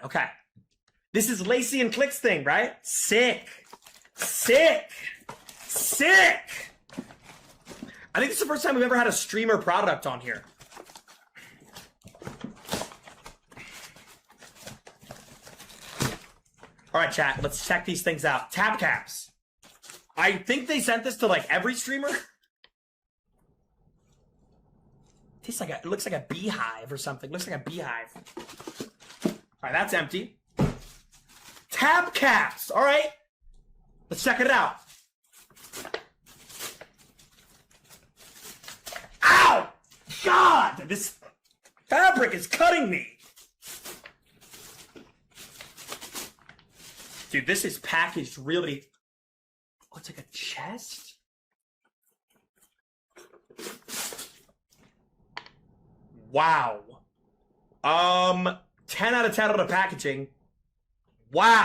Okay. This is Lacey and Click's thing, right? Sick. Sick. Sick. I think it's the first time we've ever had a streamer product on here. All right, chat. Let's check these things out. Tap caps. I think they sent this to like every streamer. Tastes like it looks like a beehive or something. Looks like a beehive. All right, that's empty. Tap caps. All right, let's check it out. Ow! God, this fabric is cutting me. Dude, this is packaged really. Oh, it's like a chest? Wow. 10 out of 10 on the packaging. Wow.